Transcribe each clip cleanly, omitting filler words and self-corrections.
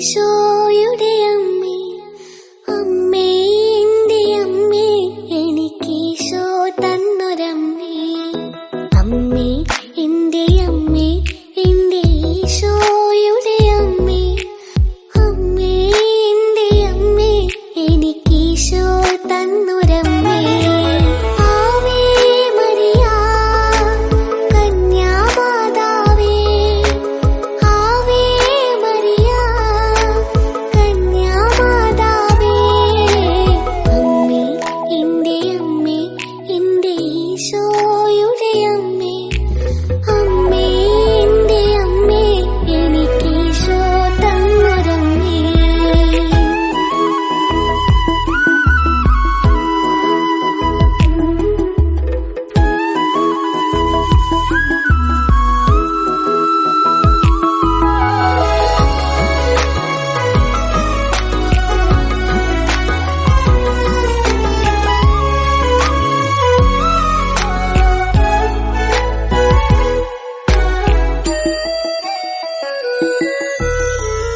എനിക്കീശോയുടെ അമ്മേ, അമ്മേ എന്റെ അമ്മേ, എനിക്കീശോ തന്നൊരമ്മേ. അമ്മേ എന്റെ അമ്മേ, എന്റെ ഈശോയുടെ അമ്മേ, അമ്മേ എന്റെ അമ്മേ, എനിക്കീശോ തന്നൊരമ്മേ. ആവേ മരിയ കന്യാമാതാവേ, ആവേ മരിയ കന്യാമാതാവേ. അമ്മേ എന്റെ അമ്മേ, എന്റെ ഈശോയുടെ അമ്മേ, അമ്മേ എന്റെ അമ്മേ, എനിക്കീശോ തന്നൊരമ്മേ.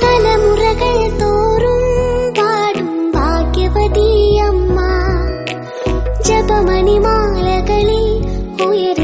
തലമുറകൾ തോറും പാടും ഭാഗ്യവതിയമ്മ, ജപമണിമാലകളിൽ ഉയരും